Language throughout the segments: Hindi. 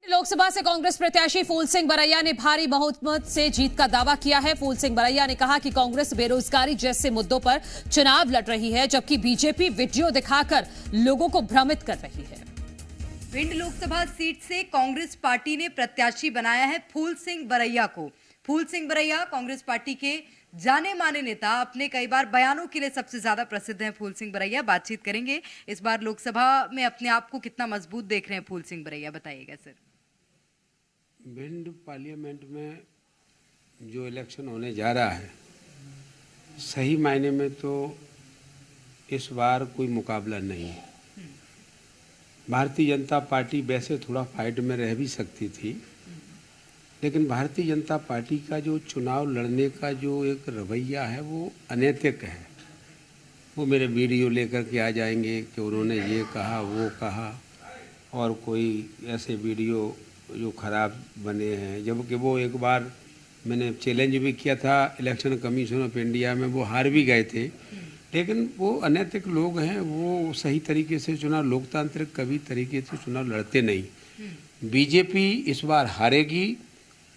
लोकसभा से कांग्रेस प्रत्याशी फूल सिंह बरैया ने भारी बहुमत से जीत का दावा किया है। फूल सिंह बरैया ने कहा कि कांग्रेस बेरोजगारी जैसे मुद्दों पर चुनाव लड़ रही है, जबकि बीजेपी वीडियो दिखाकर लोगों को भ्रमित कर रही है। भिंड लोकसभा सीट से कांग्रेस पार्टी ने प्रत्याशी बनाया है फूल सिंह बरैया को। फूल सिंह बरैया कांग्रेस पार्टी के जाने माने नेता, अपने कई बार बयानों के लिए सबसे ज्यादा प्रसिद्ध हैं फूल सिंह बरैया। बातचीत करेंगे इस बार लोकसभा में अपने आप को कितना मजबूत देख रहे हैं फूल सिंह बरैया, बताइएगा सर। भिंड पार्लियामेंट में जो इलेक्शन होने जा रहा है, सही मायने में तो इस बार कोई मुकाबला नहीं है। भारतीय जनता पार्टी वैसे थोड़ा फाइट में रह भी सकती थी, लेकिन भारतीय जनता पार्टी का जो चुनाव लड़ने का जो एक रवैया है वो अनैतिक है। वो मेरे वीडियो लेकर के आ जाएंगे कि उन्होंने ये कहा वो कहा, और कोई ऐसे वीडियो जो खराब बने हैं, जबकि वो एक बार मैंने चैलेंज भी किया था इलेक्शन कमीशन ऑफ इंडिया में, वो हार भी गए थे। लेकिन वो अनैतिक लोग हैं, वो सही तरीके से चुनाव, लोकतांत्रिक कभी तरीके से चुनाव लड़ते नहीं। बीजेपी इस बार हारेगी,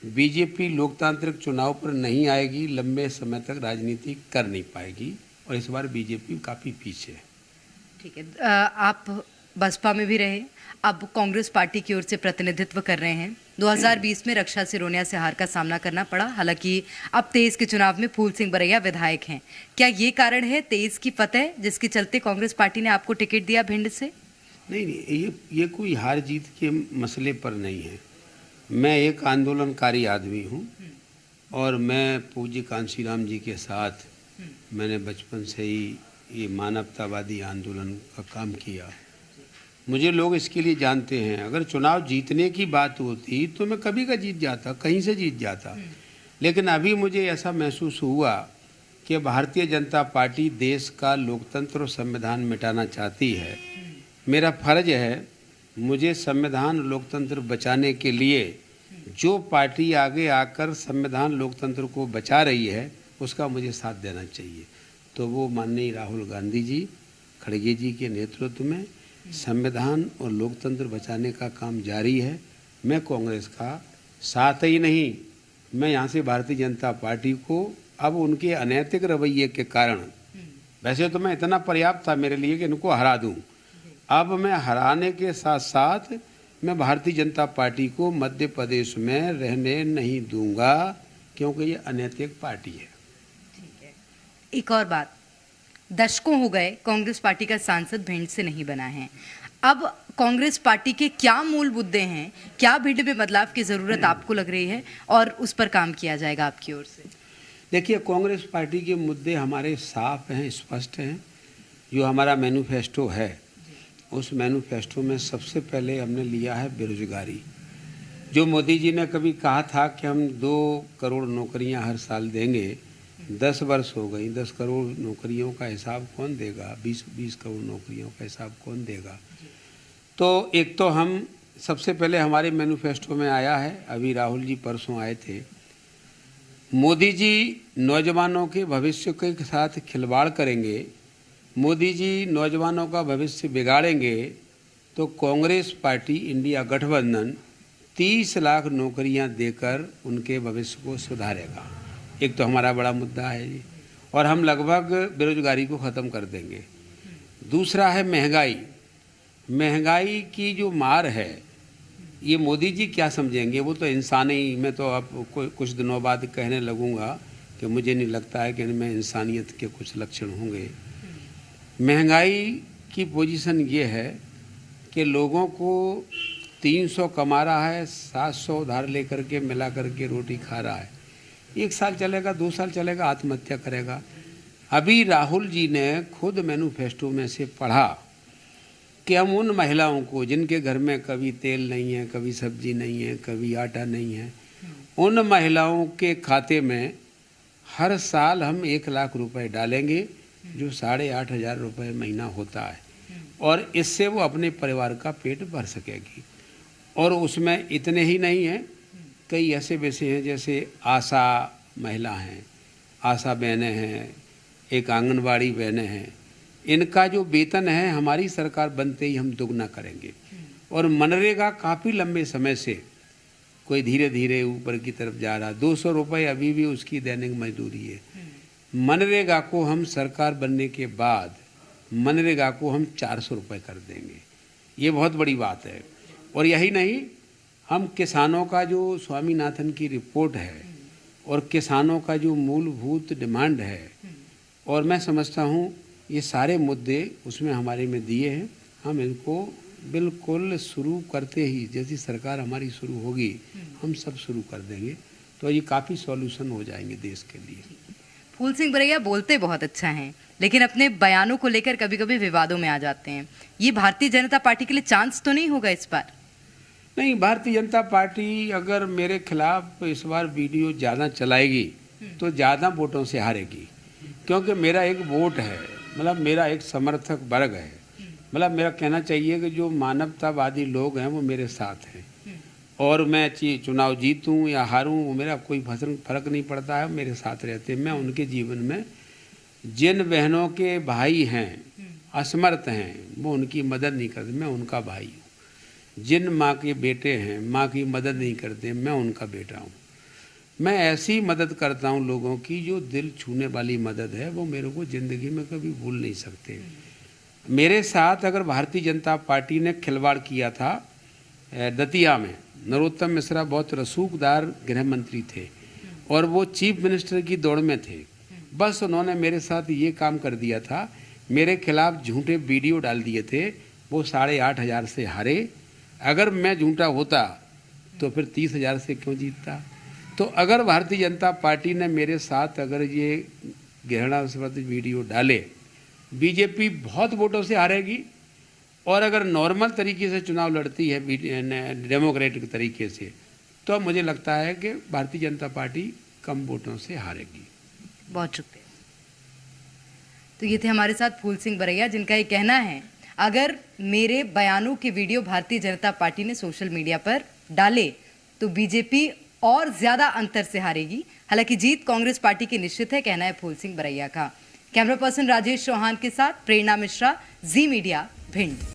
बीजेपी लोकतांत्रिक चुनाव पर नहीं आएगी, लंबे समय तक राजनीति कर नहीं पाएगी, और इस बार बीजेपी काफ़ी पीछे है। ठीक है, आप बसपा में भी रहे, अब कांग्रेस पार्टी की ओर से प्रतिनिधित्व कर रहे हैं। 2020 में रक्षा सिरोनिया से हार का सामना करना पड़ा, हालांकि अब 23 के चुनाव में फूल सिंह बरैया विधायक हैं। क्या ये कारण है 23 की फतेह, जिसके चलते कांग्रेस पार्टी ने आपको टिकट दिया भिंड से? नहीं, ये कोई हार जीत के मसले पर नहीं है। मैं एक आंदोलनकारी आदमी हूँ, और मैं पूज्य कांशीराम जी के साथ मैंने बचपन से ही ये मानवतावादी आंदोलन का काम किया। मुझे लोग इसके लिए जानते हैं। अगर चुनाव जीतने की बात होती तो मैं कभी का जीत जाता, कहीं से जीत जाता। लेकिन अभी मुझे ऐसा महसूस हुआ कि भारतीय जनता पार्टी देश का लोकतंत्र और संविधान मिटाना चाहती है। मेरा फर्ज है, मुझे संविधान लोकतंत्र बचाने के लिए जो पार्टी आगे आकर संविधान लोकतंत्र को बचा रही है उसका मुझे साथ देना चाहिए। तो वो माननीय राहुल गांधी जी, खड़गे जी के नेतृत्व में संविधान और लोकतंत्र बचाने का काम जारी है। मैं कांग्रेस का साथ ही नहीं, मैं यहाँ से भारतीय जनता पार्टी को अब उनके अनैतिक रवैये के कारण, वैसे तो मैं इतना पर्याप्त था मेरे लिए कि इनको हरा दूं, अब मैं हराने के साथ साथ मैं भारतीय जनता पार्टी को मध्य प्रदेश में रहने नहीं दूंगा, क्योंकि ये अनैतिक पार्टी है। ठीक है, एक और बात, दशकों हो गए कांग्रेस पार्टी का सांसद भिंड से नहीं बना है। अब कांग्रेस पार्टी के क्या मूल मुद्दे हैं, क्या भिंड में बदलाव की जरूरत आपको लग रही है, और उस पर काम किया जाएगा आपकी ओर से? देखिए, कांग्रेस पार्टी के मुद्दे हमारे साफ हैं, स्पष्ट हैं। जो हमारा मैनिफेस्टो है, उस मैनिफेस्टो में सबसे पहले हमने लिया है बेरोजगारी। जो मोदी जी ने कभी कहा था कि हम 2 करोड़ नौकरियां हर साल देंगे, 10 वर्ष हो गई, 10 करोड़ नौकरियों का हिसाब कौन देगा? 20 करोड़ नौकरियों का हिसाब कौन देगा? तो एक तो हम सबसे पहले हमारे मैनिफेस्टो में आया है, अभी राहुल जी परसों आए थे, मोदी जी नौजवानों के भविष्य के साथ खिलवाड़ करेंगे, मोदी जी नौजवानों का भविष्य बिगाड़ेंगे, तो कांग्रेस पार्टी इंडिया गठबंधन 30 लाख नौकरियां देकर उनके भविष्य को सुधारेगा। एक तो हमारा बड़ा मुद्दा है ये, और हम लगभग बेरोजगारी को ख़त्म कर देंगे। दूसरा है महंगाई। महंगाई की जो मार है, ये मोदी जी क्या समझेंगे, वो तो इंसानी, मैं तो अब कुछ दिनों बाद कहने लगूंगा कि मुझे नहीं लगता है कि इनमें इंसानियत के कुछ लक्षण होंगे। महंगाई की पोजीशन ये है कि लोगों को 300 कमा रहा है, 700 उधार लेकर के मिला करके रोटी खा रहा है। 1 साल चलेगा, 2 साल चलेगा, आत्महत्या करेगा। अभी राहुल जी ने खुद मैनिफेस्टो में से पढ़ा कि हम उन महिलाओं को जिनके घर में कभी तेल नहीं है, कभी सब्जी नहीं है, कभी आटा नहीं है, उन महिलाओं के खाते में हर साल हम 1 लाख रुपए डालेंगे, जो 8,500 रुपये महीना होता है, और इससे वो अपने परिवार का पेट भर सकेगी। और उसमें इतने ही नहीं है, कई ऐसे वैसे हैं, जैसे आशा महिला हैं, आशा बहनें हैं, एक आंगनबाड़ी बहनें हैं, इनका जो वेतन है हमारी सरकार बनते ही हम दुगना करेंगे। और मनरेगा काफ़ी लंबे समय से कोई धीरे धीरे ऊपर की तरफ जा रहा। 200 रुपये अभी भी उसकी दैनिक मजदूरी है। मनरेगा को हम सरकार बनने के बाद मनरेगा को हम 400 रुपये कर देंगे। ये बहुत बड़ी बात है। और यही नहीं, हम किसानों का जो स्वामीनाथन की रिपोर्ट है और किसानों का जो मूलभूत डिमांड है, और मैं समझता हूँ ये सारे मुद्दे उसमें हमारे में दिए हैं। हम इनको बिल्कुल शुरू करते ही, जैसी सरकार हमारी शुरू होगी, हम सब शुरू कर देंगे। तो ये काफ़ी सॉल्यूशन हो जाएंगे देश के लिए। फूल सिंह बरैया बोलते बहुत अच्छा हैं, लेकिन अपने बयानों को लेकर कभी कभी विवादों में आ जाते हैं। ये भारतीय जनता पार्टी के लिए चांस तो नहीं होगा इस बार? नहीं, भारतीय जनता पार्टी अगर मेरे खिलाफ इस बार वीडियो ज़्यादा चलाएगी तो ज़्यादा वोटों से हारेगी, क्योंकि मेरा एक वोट है, मतलब मेरा एक समर्थक वर्ग है। मतलब मेरा कहना चाहिए कि जो मानवतावादी लोग हैं वो मेरे साथ हैं, और मैं चुनाव जीतूं या हारूं वो मेरा कोई फर्क नहीं पड़ता है, मेरे साथ रहते हैं। मैं उनके जीवन में जिन बहनों के भाई हैं, असमर्थ हैं, वो उनकी मदद नहीं करते, मैं उनका भाई हूँ। जिन माँ के बेटे हैं, माँ की मदद नहीं करते, मैं उनका बेटा हूँ। मैं ऐसी मदद करता हूँ लोगों की जो दिल छूने वाली मदद है, वो मेरे को ज़िंदगी में कभी भूल नहीं सकते। मेरे साथ अगर भारतीय जनता पार्टी ने खिलवाड़ किया था दतिया में, नरोत्तम मिश्रा बहुत रसूखदार गृह मंत्री थे और वो चीफ मिनिस्टर की दौड़ में थे। बस उन्होंने मेरे साथ ये काम कर दिया था, मेरे खिलाफ झूठे वीडियो डाल दिए थे। वो 8,500 से हारे। अगर मैं झूठा होता तो फिर 30,000 से क्यों जीतता? तो अगर भारतीय जनता पार्टी ने मेरे साथ अगर ये घृणास्पद वीडियो डाले, बीजेपी बहुत वोटों से हारेगी। और अगर नॉर्मल तरीके से चुनाव लड़ती है डेमोक्रेटिक तरीके से, तो मुझे लगता है कि भारतीय जनता पार्टी कम वोटों से हारेगी। बहुत शुक्रिया। तो ये थे हमारे साथ फूल सिंह बरैया, जिनका ये कहना है अगर मेरे बयानों के वीडियो भारतीय जनता पार्टी ने सोशल मीडिया पर डाले तो बीजेपी और ज्यादा अंतर से हारेगी। हालांकि जीत कांग्रेस पार्टी की निश्चित है, कहना है फूल सिंह बरैया का। कैमरा पर्सन राजेश चौहान के साथ प्रेरणा मिश्रा, जी मीडिया, भिंड।